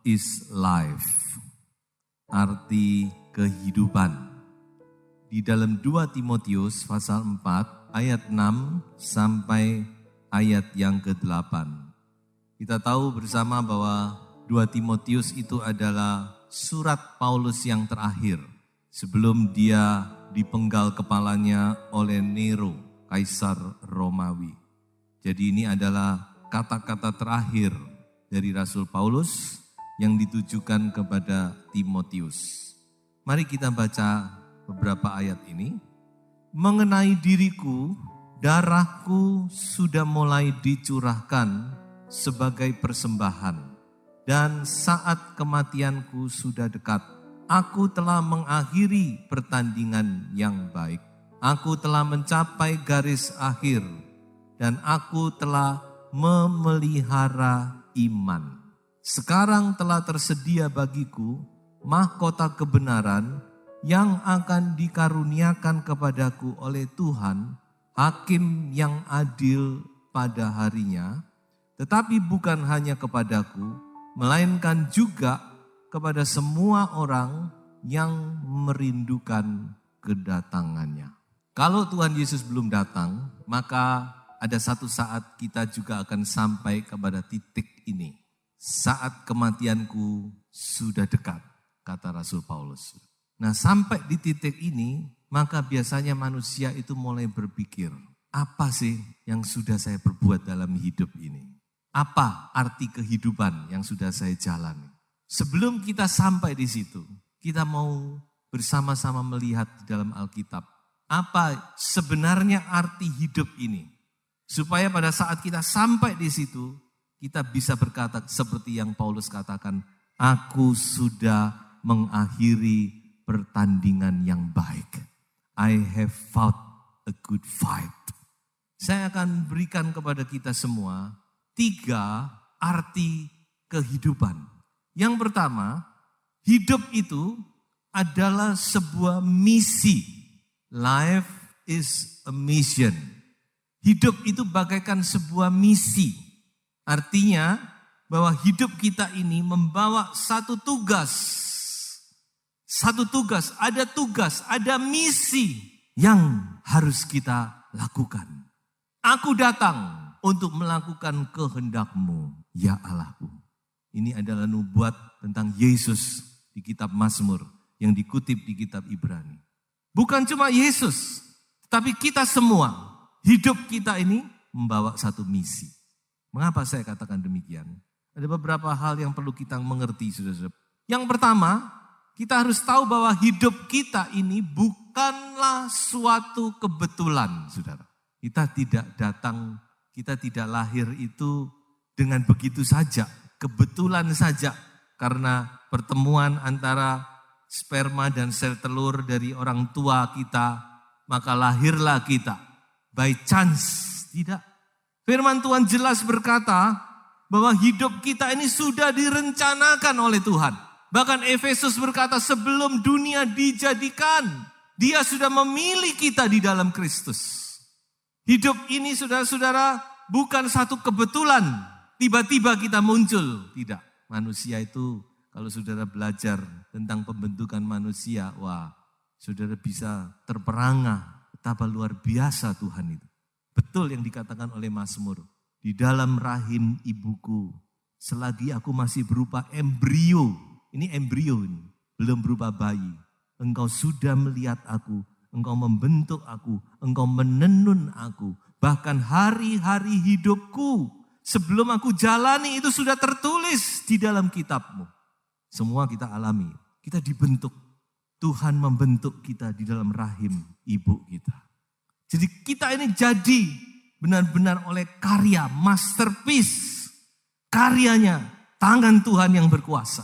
is life. Arti kehidupan. Di dalam 2 Timotius pasal 4 ayat 6 sampai ayat yang ke-8. Kita tahu bersama bahwa 2 Timotius itu adalah surat Paulus yang terakhir sebelum dia dipenggal kepalanya oleh Nero, Kaisar Romawi. Jadi ini adalah kata-kata terakhir dari Rasul Paulus yang ditujukan kepada Timotius. Mari kita baca beberapa ayat ini. Mengenai diriku, darahku sudah mulai dicurahkan sebagai persembahan, dan saat kematianku sudah dekat. Aku telah mengakhiri pertandingan yang baik. Aku telah mencapai garis akhir, dan aku telah memelihara iman. Sekarang telah tersedia bagiku mahkota kebenaran yang akan dikaruniakan kepadaku oleh Tuhan, hakim yang adil pada harinya, tetapi bukan hanya kepadaku, melainkan juga kepada semua orang yang merindukan kedatangannya. Kalau Tuhan Yesus belum datang, maka ada satu saat kita juga akan sampai kepada titik ini. Saat kematianku sudah dekat, kata Rasul Paulus. Nah, sampai di titik ini, maka biasanya manusia itu mulai berpikir, apa sih yang sudah saya perbuat dalam hidup ini? Apa arti kehidupan yang sudah saya jalani? Sebelum kita sampai di situ, kita mau bersama-sama melihat di dalam Alkitab, apa sebenarnya arti hidup ini? Supaya pada saat kita sampai di situ, kita bisa berkata seperti yang Paulus katakan, aku sudah mengakhiri pertandingan yang baik. I have fought a good fight. Saya akan berikan kepada kita semua 3 arti kehidupan. Yang pertama, hidup itu adalah sebuah misi. Life is a mission. Hidup itu bagaikan sebuah misi. Artinya bahwa hidup kita ini membawa satu tugas. Satu tugas, ada misi yang harus kita lakukan. Aku datang untuk melakukan kehendak-Mu, ya Allahku. Ini adalah nubuat tentang Yesus di kitab Mazmur yang dikutip di kitab Ibrani. Bukan cuma Yesus, tapi kita semua, hidup kita ini membawa satu misi. Mengapa saya katakan demikian? Ada beberapa hal yang perlu kita mengerti, saudara-saudara. Yang pertama, kita harus tahu bahwa hidup kita ini bukanlah suatu kebetulan, saudara. Kita tidak lahir itu dengan begitu saja, kebetulan saja. Karena pertemuan antara sperma dan sel telur dari orang tua kita, maka lahirlah kita. By chance, tidak. Firman Tuhan jelas berkata bahwa hidup kita ini sudah direncanakan oleh Tuhan. Bahkan Efesus berkata sebelum dunia dijadikan, Dia sudah memilih kita di dalam Kristus. Hidup ini saudara-saudara bukan satu kebetulan, tiba-tiba kita muncul. Tidak, manusia itu kalau saudara belajar tentang pembentukan manusia, wah saudara bisa terperangah betapa luar biasa Tuhan itu. Betul yang dikatakan oleh Mazmur, di dalam rahim ibuku, selagi aku masih berupa embrio, ini embrio ini, belum berupa bayi, engkau sudah melihat aku, engkau membentuk aku, engkau menenun aku, bahkan hari-hari hidupku, sebelum aku jalani itu sudah tertulis di dalam kitab-Mu. Semua kita alami, kita dibentuk, Tuhan membentuk kita di dalam rahim ibu kita. Jadi kita ini jadi benar-benar oleh karya, masterpiece, karyanya, tangan Tuhan yang berkuasa.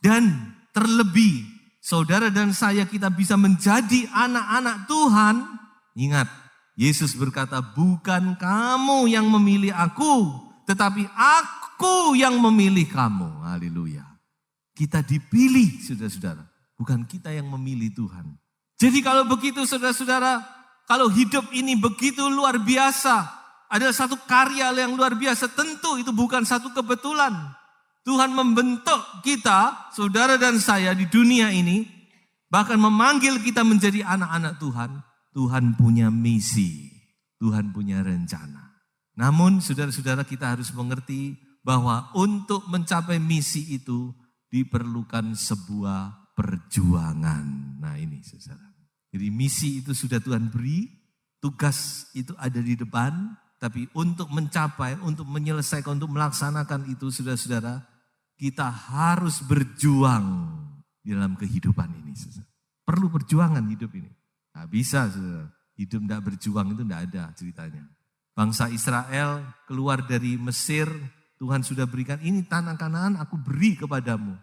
Dan terlebih, saudara dan saya kita bisa menjadi anak-anak Tuhan. Ingat, Yesus berkata, bukan kamu yang memilih aku, tetapi aku yang memilih kamu. Haleluya. Kita dipilih, saudara-saudara. Bukan kita yang memilih Tuhan. Jadi kalau begitu, saudara-saudara, kalau hidup ini begitu luar biasa, adalah satu karya yang luar biasa, tentu itu bukan satu kebetulan. Tuhan membentuk kita, saudara dan saya di dunia ini, bahkan memanggil kita menjadi anak-anak Tuhan. Tuhan punya misi, Tuhan punya rencana. Namun saudara-saudara, kita harus mengerti bahwa untuk mencapai misi itu diperlukan sebuah perjuangan. Nah ini saudara. Jadi misi itu sudah Tuhan beri, tugas itu ada di depan, tapi untuk mencapai, untuk menyelesaikan, untuk melaksanakan itu saudara-saudara, kita harus berjuang di dalam kehidupan ini. Saudara. Perlu perjuangan hidup ini. Nah bisa saudara, hidup tidak berjuang itu tidak ada ceritanya. Bangsa Israel keluar dari Mesir, Tuhan sudah berikan ini tanah Kanaan aku beri kepadamu.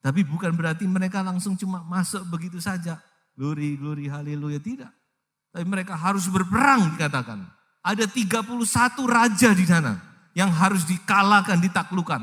Tapi bukan berarti mereka langsung cuma masuk begitu saja. Glory, glory, haleluya, tidak. Tapi mereka harus berperang dikatakan. Ada 31 raja di sana yang harus dikalahkan, ditaklukkan.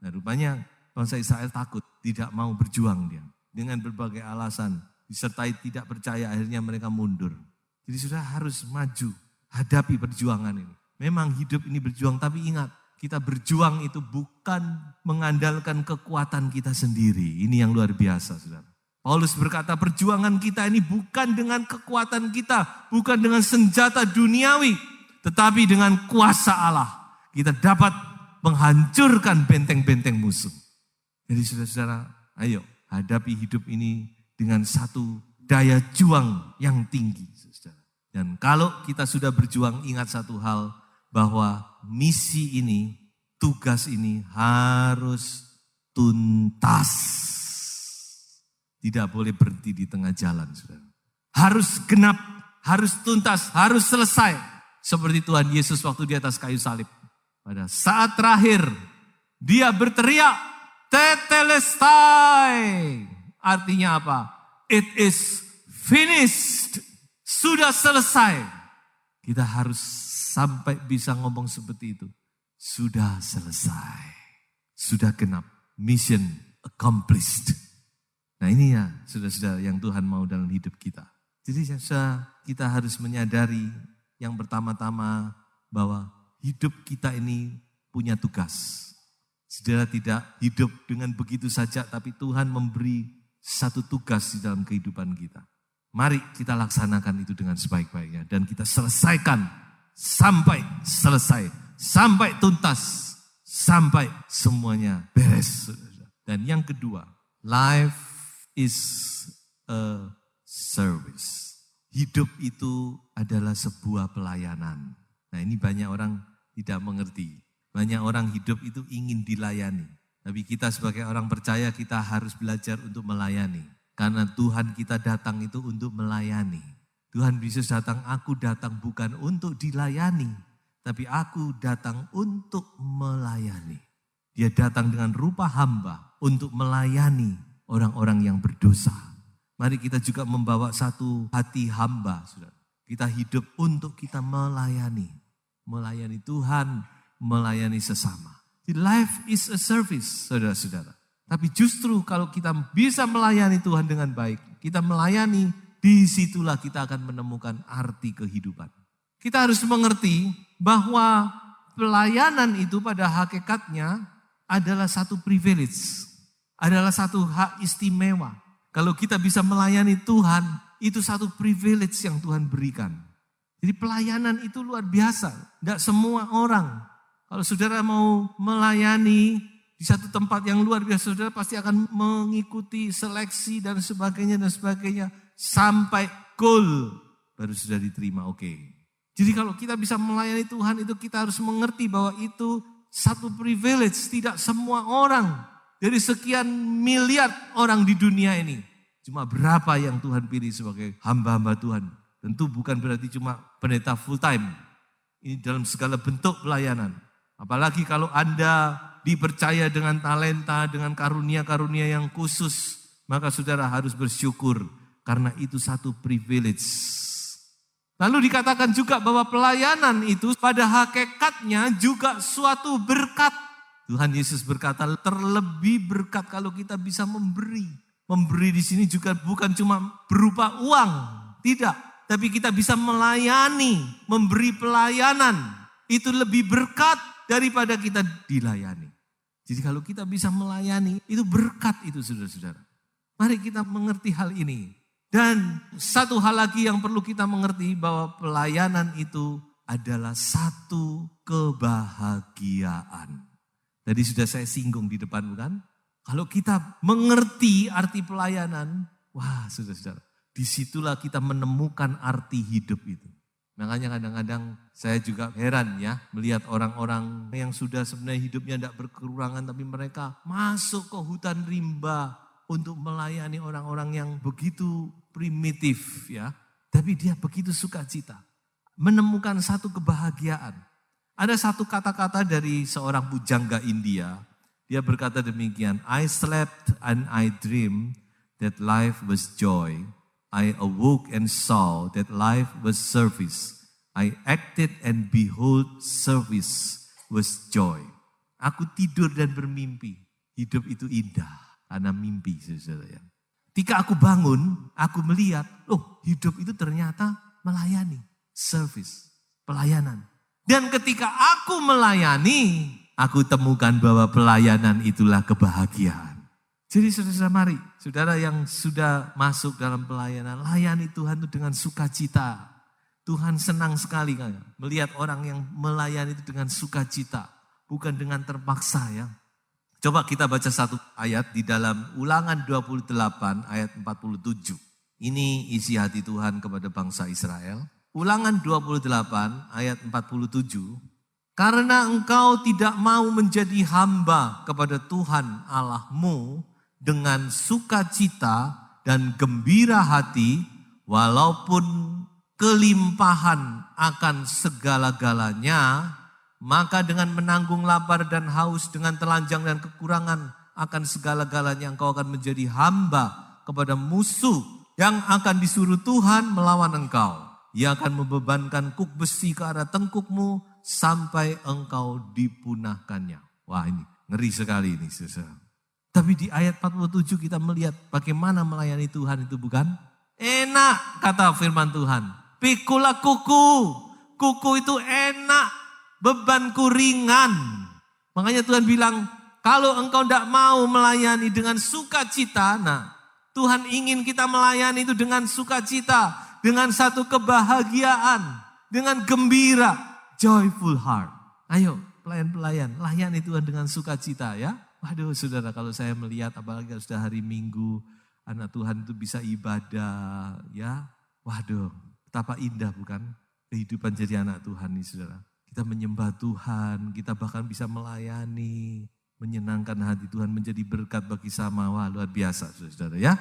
Nah rupanya bangsa Israel takut, tidak mau berjuang dia. Dengan berbagai alasan, disertai tidak percaya, akhirnya mereka mundur. Jadi sudah harus maju, hadapi perjuangan ini. Memang hidup ini berjuang, tapi ingat, kita berjuang itu bukan mengandalkan kekuatan kita sendiri. Ini yang luar biasa, saudara. Paulus berkata perjuangan kita ini bukan dengan kekuatan kita, bukan dengan senjata duniawi, tetapi dengan kuasa Allah. Kita dapat menghancurkan benteng-benteng musuh. Jadi saudara-saudara, ayo hadapi hidup ini dengan satu daya juang yang tinggi. Saudara. Dan kalau kita sudah berjuang, ingat satu hal, bahwa misi ini, tugas ini harus tuntas. Tidak boleh berhenti di tengah jalan, saudara. Harus genap, harus tuntas, harus selesai. Seperti Tuhan Yesus waktu di atas kayu salib. Pada saat terakhir, dia berteriak, Tetelestai. Artinya apa? It is finished. Sudah selesai. Kita harus sampai bisa ngomong seperti itu. Sudah selesai. Sudah genap. Mission accomplished. Nah ini ya saudara-saudara yang Tuhan mau dalam hidup kita. Jadi kita harus menyadari yang pertama-tama bahwa hidup kita ini punya tugas. Saudara tidak hidup dengan begitu saja, tapi Tuhan memberi satu tugas di dalam kehidupan kita. Mari kita laksanakan itu dengan sebaik-baiknya. Dan kita selesaikan sampai selesai, sampai tuntas, sampai semuanya beres. Dan yang kedua, life is a service. Hidup itu adalah sebuah pelayanan. Nah ini banyak orang tidak mengerti. Banyak orang hidup itu ingin dilayani. Tapi kita sebagai orang percaya kita harus belajar untuk melayani. Karena Tuhan kita datang itu untuk melayani. Tuhan Yesus datang, aku datang bukan untuk dilayani. Tapi aku datang untuk melayani. Dia datang dengan rupa hamba untuk melayani orang-orang yang berdosa. Mari kita juga membawa satu hati hamba, saudara. Kita hidup untuk kita melayani. Melayani Tuhan, melayani sesama. Life is a service, saudara-saudara. Tapi justru kalau kita bisa melayani Tuhan dengan baik, kita melayani, disitulah kita akan menemukan arti kehidupan. Kita harus mengerti bahwa pelayanan itu pada hakikatnya adalah satu privilege. Adalah satu hak istimewa. Kalau kita bisa melayani Tuhan, itu satu privilege yang Tuhan berikan. Jadi pelayanan itu luar biasa. Tidak semua orang. Kalau saudara mau melayani di satu tempat yang luar biasa, saudara pasti akan mengikuti seleksi dan sebagainya. Sampai goal baru sudah diterima, oke. Jadi kalau kita bisa melayani Tuhan itu kita harus mengerti bahwa itu satu privilege. Tidak semua orang. Dari sekian miliar orang di dunia ini, cuma berapa yang Tuhan pilih sebagai hamba-hamba Tuhan. Tentu bukan berarti cuma pendeta full time. Ini dalam segala bentuk pelayanan. Apalagi kalau Anda dipercaya dengan talenta, dengan karunia-karunia yang khusus, maka saudara harus bersyukur karena itu satu privilege. Lalu dikatakan juga bahwa pelayanan itu pada hakikatnya juga suatu berkat. Tuhan Yesus berkata terlebih berkat kalau kita bisa memberi. Memberi di sini juga bukan cuma berupa uang, tidak. Tapi kita bisa melayani, memberi pelayanan. Itu lebih berkat daripada kita dilayani. Jadi kalau kita bisa melayani, itu berkat itu saudara-saudara. Mari kita mengerti hal ini. Dan satu hal lagi yang perlu kita mengerti bahwa pelayanan itu adalah satu kebahagiaan. Tadi sudah saya singgung di depan bukan? Kalau kita mengerti arti pelayanan, wah saudara-saudara, disitulah kita menemukan arti hidup itu. Makanya kadang-kadang saya juga heran ya melihat orang-orang yang sudah sebenarnya hidupnya tidak berkekurangan tapi mereka masuk ke hutan rimba untuk melayani orang-orang yang begitu primitif ya. Tapi dia begitu sukacita, menemukan satu kebahagiaan. Ada satu kata-kata dari seorang pujangga India, dia berkata demikian, I slept and I dreamed that life was joy. I awoke and saw that life was service. I acted and behold service was joy. Aku tidur dan bermimpi. Hidup itu indah karena mimpi saudara ya. Ketika aku bangun, aku melihat, hidup itu ternyata melayani. Service, pelayanan. Dan ketika aku melayani, aku temukan bahwa pelayanan itulah kebahagiaan. Jadi saudara-saudara mari, saudara yang sudah masuk dalam pelayanan, layani Tuhan itu dengan sukacita. Tuhan senang sekali melihat orang yang melayani itu dengan sukacita, bukan dengan terpaksa ya. Coba kita baca satu ayat di dalam Ulangan 28 ayat 47. Ini isi hati Tuhan kepada bangsa Israel. Ulangan 28 ayat 47. Karena engkau tidak mau menjadi hamba kepada Tuhan Allahmu, dengan sukacita dan gembira hati, walaupun kelimpahan akan segala-galanya, maka dengan menanggung lapar dan haus, dengan telanjang dan kekurangan akan segala-galanya, engkau akan menjadi hamba kepada musuh yang akan disuruh Tuhan melawan engkau. Ia akan membebankan kuk besi ke arah tengkukmu sampai engkau dipunahkannya. Wah ini ngeri sekali ini saudara. Tapi di ayat 47 kita melihat bagaimana melayani Tuhan itu bukan enak, kata firman Tuhan. Pikulah kuku itu enak, bebanku ringan. Makanya Tuhan bilang, kalau engkau tidak mau melayani dengan sukacita, nah Tuhan ingin kita melayani itu dengan sukacita, dengan satu kebahagiaan, dengan gembira, joyful heart. Ayo pelayan-pelayan, layani Tuhan dengan sukacita ya. Waduh saudara, kalau saya melihat apalagi sudah hari Minggu, anak Tuhan itu bisa ibadah ya. Waduh, betapa indah bukan kehidupan jadi anak Tuhan nih saudara. Kita menyembah Tuhan, kita bahkan bisa melayani, menyenangkan hati Tuhan, menjadi berkat bagi sama. Wah luar biasa saudara ya.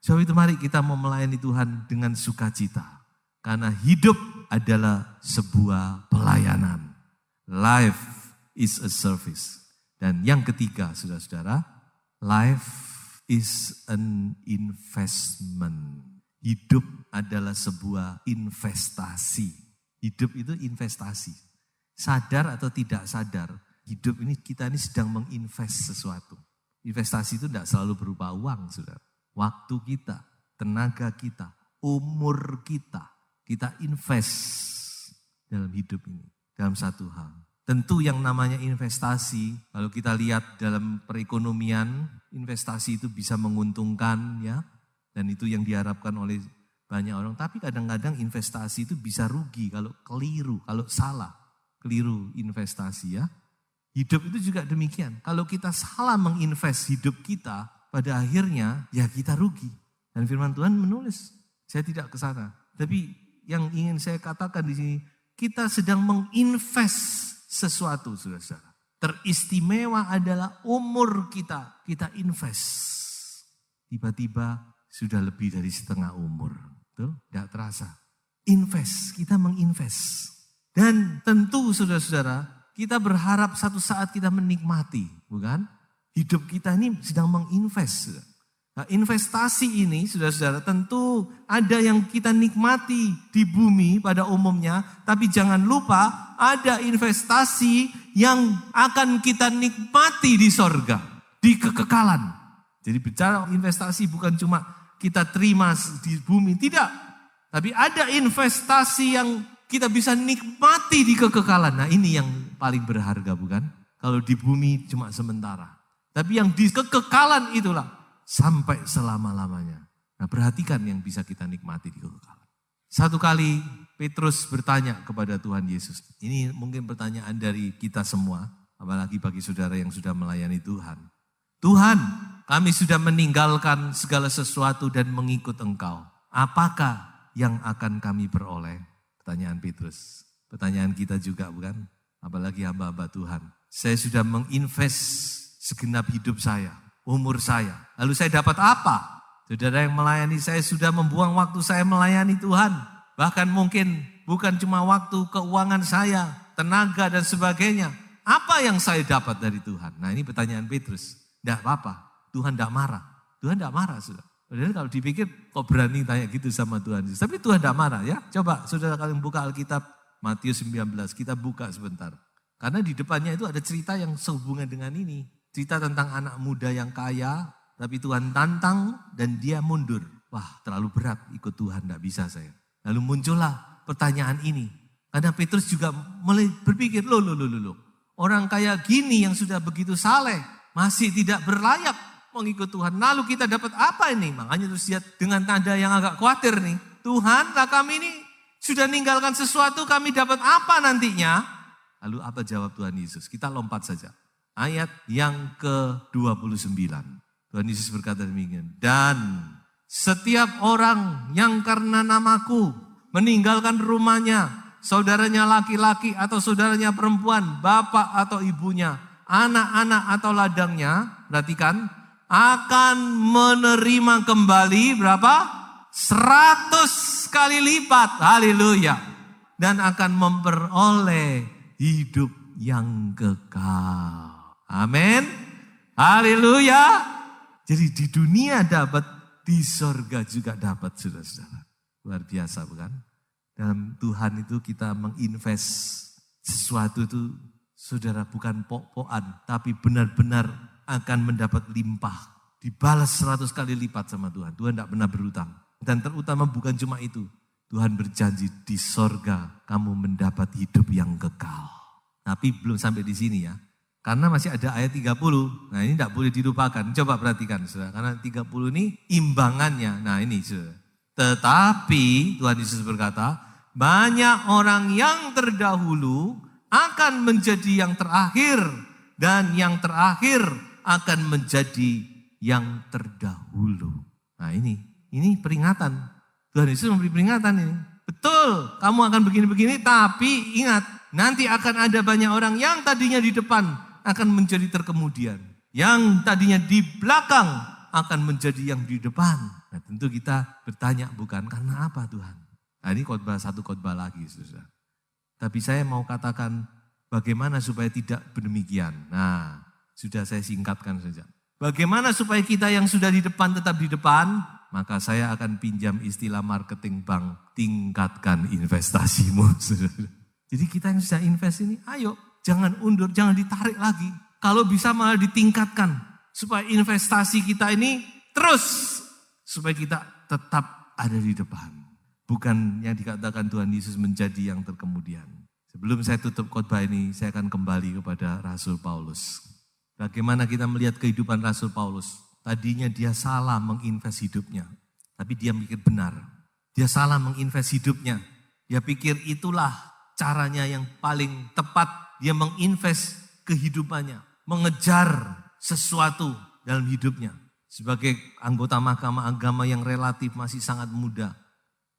Sebab itu mari kita mau melayani Tuhan dengan sukacita. Karena hidup adalah sebuah pelayanan. Life is a service. Dan yang ketiga, saudara-saudara, life is an investment. Hidup adalah sebuah investasi. Hidup itu investasi. Sadar atau tidak sadar, hidup ini kita ini sedang menginvest sesuatu. Investasi itu tidak selalu berupa uang, saudara. Waktu kita, tenaga kita, umur kita invest dalam hidup ini, dalam satu hal. Tentu yang namanya investasi, kalau kita lihat dalam perekonomian, investasi itu bisa menguntungkan ya, dan itu yang diharapkan oleh banyak orang. Tapi kadang-kadang investasi itu bisa rugi kalau keliru, kalau salah, keliru investasi ya. Hidup itu juga demikian, kalau kita salah menginvest hidup kita, pada akhirnya ya kita rugi. Dan firman Tuhan menulis, saya tidak ke sana. Tapi yang ingin saya katakan di sini, kita sedang menginvest sesuatu saudara. Teristimewa adalah umur kita invest. Tiba-tiba sudah lebih dari setengah umur. Betul? Tidak terasa. Invest, kita menginvest. Dan tentu saudara-saudara, kita berharap satu saat kita menikmati. Bukan? Hidup kita ini sedang menginvest. Nah, investasi ini saudara-saudara tentu ada yang kita nikmati di bumi pada umumnya. Tapi jangan lupa ada investasi yang akan kita nikmati di sorga. Di kekekalan. Jadi bicara investasi bukan cuma kita terima di bumi. Tidak. Tapi ada investasi yang kita bisa nikmati di kekekalan. Nah ini yang paling berharga bukan? Kalau di bumi cuma sementara. Tapi yang di kekekalan itulah sampai selama-lamanya. Nah, perhatikan yang bisa kita nikmati di kekekalan. Satu kali Petrus bertanya kepada Tuhan Yesus. Ini mungkin pertanyaan dari kita semua, apalagi bagi saudara yang sudah melayani Tuhan. Tuhan, kami sudah meninggalkan segala sesuatu dan mengikut Engkau. Apakah yang akan kami peroleh? Pertanyaan Petrus. Pertanyaan kita juga bukan? Apalagi hamba-hamba Tuhan. Saya sudah menginvest segenap hidup saya, umur saya. Lalu saya dapat apa? Saudara yang melayani saya sudah membuang waktu saya melayani Tuhan. Bahkan mungkin bukan cuma waktu, keuangan saya, tenaga dan sebagainya. Apa yang saya dapat dari Tuhan? Nah, ini pertanyaan Petrus. Tidak apa-apa, Tuhan tidak marah. Tuhan tidak marah, saudara. Padahal kalau dipikir kok berani tanya gitu sama Tuhan Yesus. Tapi Tuhan tidak marah ya. Coba saudara kalian buka Alkitab Matius 19, kita buka sebentar. Karena di depannya itu ada cerita yang sehubungan dengan ini. Cerita tentang anak muda yang kaya, tapi Tuhan tantang dan dia mundur. Wah, terlalu berat ikut Tuhan, tidak bisa saya. Lalu muncullah pertanyaan ini. Karena Petrus juga mulai berpikir, loh. Orang kaya gini yang sudah begitu saleh, masih tidak berlayak mengikut Tuhan. Lalu kita dapat apa ini? Makanya terus dia dengan tanda yang agak khawatir nih. Tuhan, lah kami ini sudah ninggalkan sesuatu, kami dapat apa nantinya? Lalu apa jawab Tuhan Yesus? Kita lompat saja. Ayat yang ke-29. Tuhan Yesus berkata demikian. Dan setiap orang yang karena namaku meninggalkan rumahnya, saudaranya laki-laki atau saudaranya perempuan, bapak atau ibunya, anak-anak atau ladangnya, perhatikan, akan menerima kembali berapa? 100 kali lipat. Haleluya. Dan akan memperoleh hidup yang kekal. Amin. Haleluya. Jadi di dunia dapat, di sorga juga dapat, saudara-saudara. Luar biasa bukan? Dalam Tuhan itu kita menginvest sesuatu itu, saudara, bukan pok-pokan, tapi benar-benar akan mendapat limpah. Dibalas 100 kali lipat sama Tuhan. Tuhan tidak pernah berutang. Dan terutama bukan cuma itu. Tuhan berjanji di sorga kamu mendapat hidup yang kekal. Tapi belum sampai di sini ya. Karena masih ada ayat 30. Nah ini tidak boleh dilupakan. Coba perhatikan saudara. Karena 30 ini imbangannya. Nah ini saudara. Tetapi Tuhan Yesus berkata, banyak orang yang terdahulu akan menjadi yang terakhir. Dan yang terakhir akan menjadi yang terdahulu. Nah ini peringatan. Tuhan Yesus memberi peringatan ini. Betul, kamu akan begini-begini, tapi ingat, nanti akan ada banyak orang yang tadinya di depan akan menjadi terkemudian. Yang tadinya di belakang akan menjadi yang di depan. Nah tentu kita bertanya, bukan karena apa Tuhan? Nah ini satu khotbah lagi, saudara. Tapi saya mau katakan bagaimana supaya tidak demikian. Nah, sudah saya singkatkan saja. Bagaimana supaya kita yang sudah di depan tetap di depan? Maka saya akan pinjam istilah marketing bank, tingkatkan investasimu. Jadi kita yang sudah invest ini, ayo jangan undur, jangan ditarik lagi. Kalau bisa malah ditingkatkan, supaya investasi kita ini terus, supaya kita tetap ada di depan. Bukan yang dikatakan Tuhan Yesus menjadi yang terkemudian. Sebelum saya tutup khotbah ini, saya akan kembali kepada Rasul Paulus. Bagaimana kita melihat kehidupan Rasul Paulus? Tadinya dia salah menginvest hidupnya. Tapi dia mikir benar. Dia salah menginvest hidupnya. Dia pikir itulah caranya yang paling tepat. Dia menginvest kehidupannya. Mengejar sesuatu dalam hidupnya. Sebagai anggota mahkamah agama yang relatif masih sangat muda.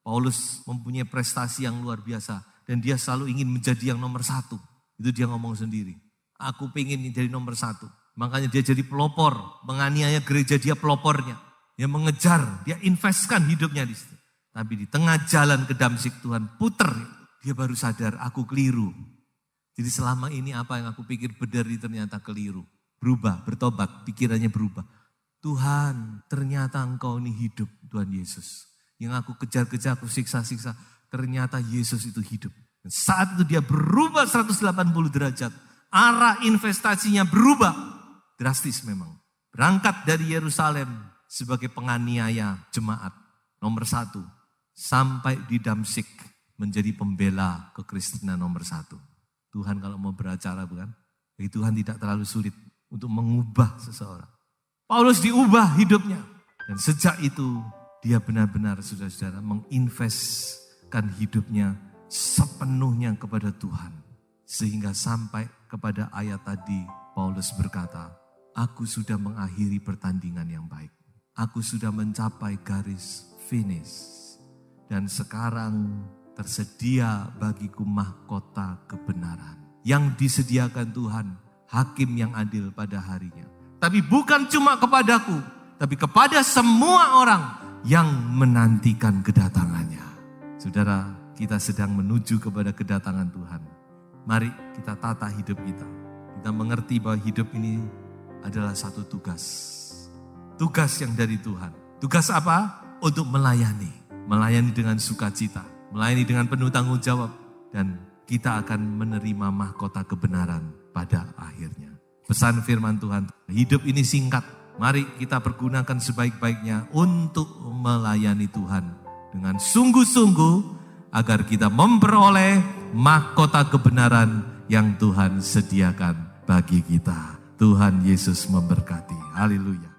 Paulus mempunyai prestasi yang luar biasa. Dan dia selalu ingin menjadi yang nomor 1. Itu dia ngomong sendiri. Aku pengen jadi nomor 1. Makanya dia jadi pelopor, menganiaya gereja dia pelopornya. Dia mengejar, dia investkan hidupnya di situ. Tapi di tengah jalan ke Damsyik Tuhan puter, dia baru sadar aku keliru. Jadi selama ini apa yang aku pikir benar ternyata keliru. Berubah, bertobat, pikirannya berubah. Tuhan, ternyata engkau ini hidup, Tuhan Yesus. Yang aku kejar-kejar, aku siksa-siksa, ternyata Yesus itu hidup. Dan saat itu dia berubah 180 derajat. Arah investasinya berubah. Drastis memang. Berangkat dari Yerusalem sebagai penganiaya jemaat nomor 1. Sampai di Damsyik menjadi pembela kekristenan nomor 1. Tuhan kalau mau beracara bukan? Bagi Tuhan tidak terlalu sulit untuk mengubah seseorang. Paulus diubah hidupnya. Dan sejak itu dia benar-benar saudara-saudara menginvestkan hidupnya sepenuhnya kepada Tuhan. Sehingga sampai kepada ayat tadi Paulus berkata, aku sudah mengakhiri pertandingan yang baik. Aku sudah mencapai garis finish. Dan sekarang tersedia bagiku mahkota kebenaran. Yang disediakan Tuhan, hakim yang adil pada harinya. Tapi bukan cuma kepadaku, tapi kepada semua orang yang menantikan kedatangannya. Saudara, kita sedang menuju kepada kedatangan Tuhan. Mari kita tata hidup kita. Kita mengerti bahwa hidup ini adalah satu tugas. Tugas yang dari Tuhan. Tugas apa? Untuk melayani. Melayani dengan sukacita. Melayani dengan penuh tanggung jawab. Dan kita akan menerima mahkota kebenaran pada akhirnya. Pesan firman Tuhan, hidup ini singkat. Mari kita pergunakan sebaik-baiknya untuk melayani Tuhan. Dengan sungguh-sungguh agar kita memperoleh mahkota kebenaran yang Tuhan sediakan bagi kita. Tuhan Yesus memberkati. Haleluya.